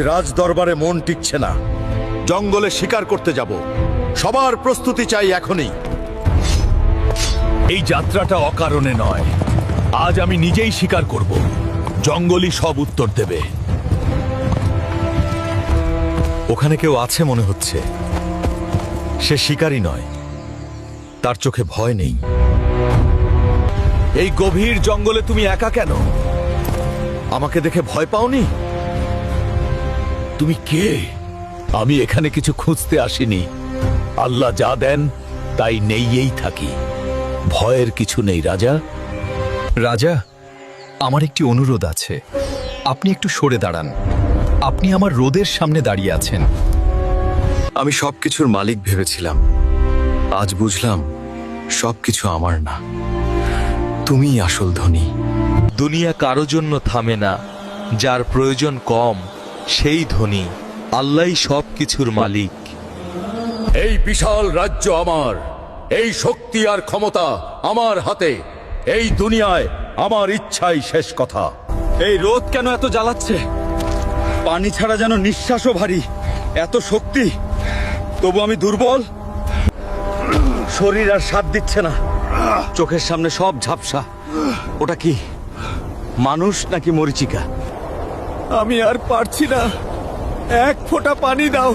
রাজ দরবারে মন টিকছে না, জঙ্গলে শিকার করতে যাব। সবার প্রস্তুতি চাই এখনই। এই যাত্রাটা অকারণে নয়, আজ আমি নিজেই শিকার করব। জঙ্গলই সব উত্তর দেবে। ওখানে কেউ আছে মনে হচ্ছে। সে শিকারী নয়, তার চোখে ভয় নেই। এই গভীর জঙ্গলে তুমি একা কেন? আমাকে দেখে ভয় পাওনি? তুমি কে? আমি এখানে কিছু খুঁজতে আসিনি। আল্লাহ যা দেন তাই নেইয়েই থাকি। ভয়ের কিছু নেই রাজা। রাজা, আমার একটি অনুরোধ আছে। আপনি একটু সরে দাঁড়ান। আপনি আমার রোদের সামনে দাঁড়িয়ে আছেন। আমি সবকিছুর মালিক ভেবেছিলাম, আজ বুঝলাম সবকিছু আমার না। তুমিই আসল ধনী। দুনিয়া কারো জন্য থামে না, যার প্রয়োজন কম সেই ধনী। আল্লাহই সব কিছুর মালিক। এই বিশাল রাজ্য আমার, এই শক্তি আর ক্ষমতা আমার হাতে। এই দুনিয়ায় আমার ইচ্ছাই শেষ কথা। এই রোদ কেন এত জ্বালাচ্ছে? পানি ছাড়া যেন নিঃশ্বাসও ভারী। এত শক্তি, তবু আমি দুর্বল। শরীর আর সাথ দিচ্ছে না। চোখের সামনে সব ঝাপসা। ওটা কি মানুষ নাকি মরিচিকা? আমি আর পারছি না। এক ফোঁটা পানি দাও,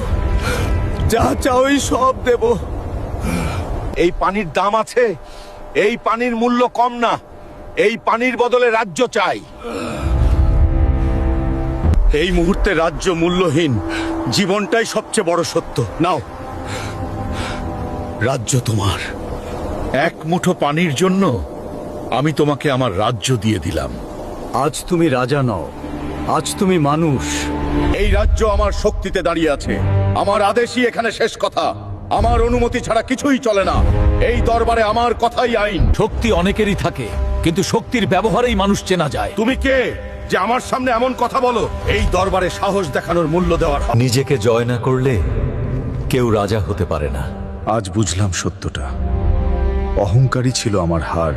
যা চাওই সব দেব। এই পানির দাম আছে? এই পানির মূল্য কম না। এই পানির বদলে রাজ্য চাই। এই মুহূর্তে রাজ্য মূল্যহীন। জীবনটাই সবচেয়ে বড় সত্য। নাও, রাজ্য তোমার। এক মুঠো পানির জন্য আমি তোমাকে আমার রাজ্য দিয়ে দিলাম। আজ তুমি রাজা নও, আজ তুমি মানুষ। এই রাজ্য আমার শক্তিতে দাঁড়িয়ে আছে। আমার আদেশই এখানে শেষ কথা। আমার অনুমতি ছাড়া কিছুই চলে না। এই দরবারে আমার কথাই আইন। শক্তি অনেকেরই থাকে, কিন্তু শক্তির ব্যবহারেই মানুষ চেনা যায়। তুমি কে যে আমার সামনে এমন কথা বলো? এই দরবারে সাহস দেখানোর মূল্য দেওয়ার। নিজেকে জয় না করলে কেউ রাজা হতে পারে না। আজ বুঝলাম সত্যটা। অহংকারী ছিল আমার হার।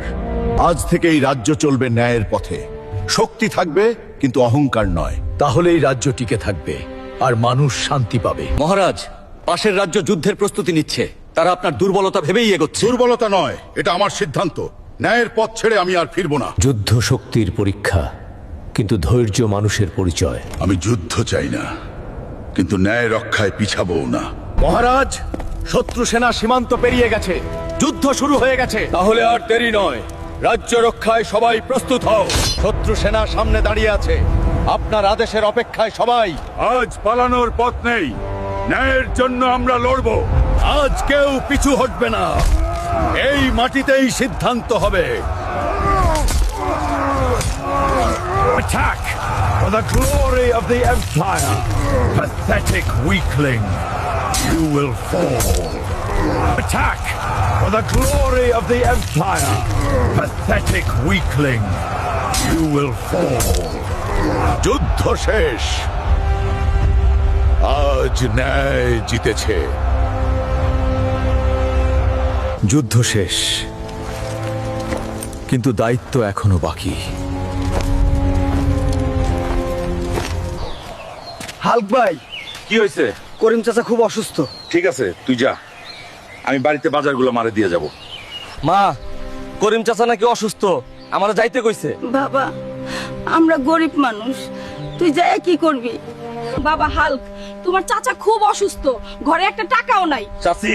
আজ থেকে এই রাজ্য চলবে ন্যায়ের পথে। শক্তি থাকবে কিন্তু অহংকার নয়। তাহলে এই রাজ্য টিকে থাকবে আর মানুষ শান্তি পাবে। মহারাজ, পাশের রাজ্য যুদ্ধের প্রস্তুতি নিচ্ছে। তারা আপনার দুর্বলতা ভেবেই এগোচ্ছে। দুর্বলতা নয়, এটা আমার সিদ্ধান্ত। ন্যায়ের পথ ছেড়ে আমি আর ফিরবো না। যুদ্ধ শক্তির পরীক্ষা, কিন্তু ধৈর্য মানুষের পরিচয়। আমি যুদ্ধ চাই না, কিন্তু ন্যায় রক্ষায় পিছাবো না। মহারাজ, শত্রু সেনা সীমান্ত পেরিয়ে গেছে। যুদ্ধ শুরু হয়ে গেছে। তাহলে আর দেরি নয়, রাজ্য রক্ষায় সবাই প্রস্তুত হও। শত্রু সেনা সামনে দাঁড়িয়ে আছে। আপনার আদেশের অপেক্ষায় সবাই। আজ পালানোর পথ নেই। ন্যায়ের জন্য আমরা লড়ব। আজ কেউ পিছু হটবে না। এই মাটিতেই সিদ্ধান্ত হবে। Attack for the glory of the Empire. Pathetic weakling, you will fall. Attack for the glory of the Empire. Pathetic weakling, you will fall. যুদ্ধ শেষ। আজ ন্যায় জিতেছে। যুদ্ধ শেষ, কিন্তু দায়িত্ব এখনো বাকি। হাল্ক ভাই, কি হয়েছে? করিম চাচা খুব অসুস্থ। ঠিক আছে, তুই যা। আমি বাড়িতে বাজারগুলো মারে দিয়ে যাব। মা, করিম চাচা নাকি অসুস্থ, আমরা যাইতে কইছে। বাবা, আমরা গরিব মানুষ, তুই যাই কি করবি? বাবা হাল্ক, তোমার চাচা খুব অসুস্থ, ঘরে একটা টাকাও নাই। চাচি,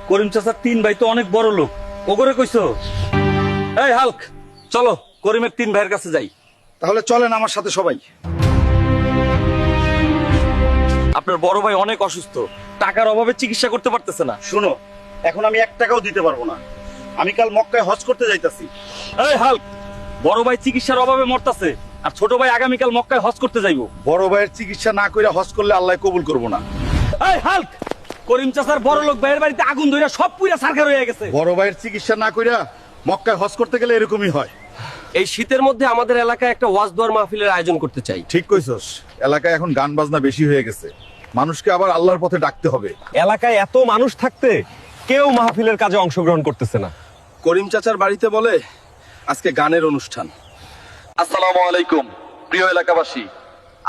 করিম চাচার 3 ভাই তো অনেক বড় লোক, ওগরে কইছো? এই হাল্ক, চলো করিমের 3 ভাইয়ের কাছে যাই। তাহলে চলেন আমার সাথে সবাই। আপনার বড় ভাই অনেক অসুস্থ, টাকার অভাবে চিকিৎসা করতে পারতেছে না। শুনো, এখন আমি 1 টাকাও দিতে পারবো না। আমি কাল মক্কায় হজ করতে যাইতাছি। এই হাল্ক, বড় ভাই চিকিৎসার অভাবে মরতাছে, আর ছোট ভাই আগামীকাল মক্কায় হজ করতে যাইবো। বড় ভাইয়ের চিকিৎসা না কইরা হজ করলে আল্লাহ কবুল করবো না। এই হাল্ক, করিম চাচার বড় লোক ভাইয়ের বাড়িতে আগুন ধরে সব পুরা সারখার হয়ে গেছে। বড় ভাইয়ের চিকিৎসা না কইরা মক্কায় হজ করতে গেলে এরকমই হয়। এই শীতের মধ্যে আমাদের এলাকায় একটা ওয়াজ দোয়ার মাহফিলের আয়োজন করতে চাই। ঠিক কইছস, এলাকায় এখন গান বাজনা বেশি হয়ে গেছে। মানুষকে আবার আল্লাহর পথে ডাকতে হবে। এলাকায় এত মানুষ থাকতে কেউ মাহফিলের কাজে অংশগ্রহণ করতেছে না। করিম চাচার বাড়িতে বলে আজকে গানের অনুষ্ঠান। আসসালামু আলাইকুম প্রিয় এলাকাবাসী,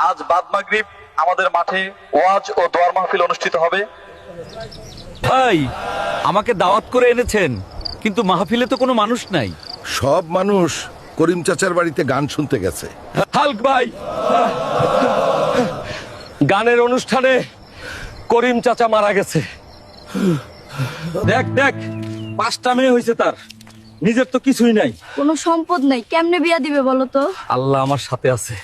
আজ বাদ মাগরিব আমাদের মাঠে ওয়াজ ও দোয়ার মাহফিল অনুষ্ঠিত হবে। ভাই, আমাকে দাওয়াত করে এনেছেন, কিন্তু মাহফিলে তো কোনো মানুষ নাই। সব মানুষ করিম চাচার বাড়িতে গান শুনতে গেছে। হাল্ক ভাই, গানের অনুষ্ঠানে করিম চাচা মারা গেছে। দেখ দেখ, 5টা মেয়ে হয়েছে তার, নিজের তো কিছুই নাই। কোনো সম্পদ নাই, কেমনে বিয়া দিবে বলো তো? আল্লাহ আমার সাথে আছে।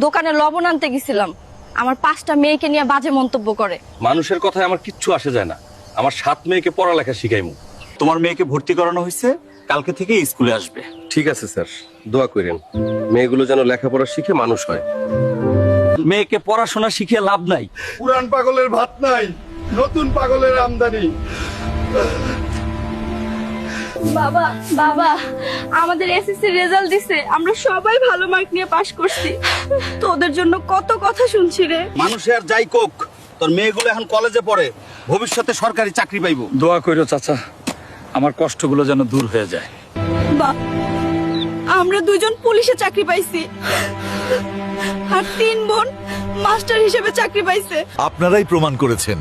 দোকানে লবণ আনতে গেছিলাম, আমার 5টা মেয়েকে নিয়ে বাজে মন্তব্য করে। মানুষের কথায় আমার কিচ্ছু আসে যায় না। আমার 7 মেয়েকে পড়ালেখা শিখাইমু। তোমার মেয়েকে ভর্তি করানো হয়েছে, কালকে থেকে স্কুলে আসবে। ঠিক আছে স্যার, দোয়া করেন মেয়েগুলো যেন লেখাপড়া শিখে মানুষ হয়। মেয়েকে পড়াশোনা শিখিয়ে লাভ নাই। পুরান পাগলের ভাত নাই, নতুন পাগলের আমদানি। বাবা বাবা, আমাদের এসএসসি রেজাল্ট দিছে, আমরা সবাই ভালো মার্ক নিয়ে পাশ করছি। তোদের জন্য কত কথা শুনছি রে। মানুষে আর যাই কোক, তোর মেয়েগুলো এখন কলেজে পড়ে, ভবিষ্যতে সরকারি চাকরি পাইবো। দোয়া কইরো চাচা, আমার কষ্টগুলো যেন দূর হয়ে যায়। বা, আমরা 2জন পুলিশে চাকরি পাইছি, আর 3 বোন মাস্টার হিসেবে চাকরি পাইছে। আপনারাই প্রমাণ করেছেন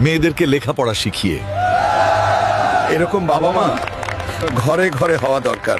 মেয়েদেরকে লেখাপড়া শিখিয়ে। এরকম বাবা মা ঘরে ঘরে হওয়া দরকার।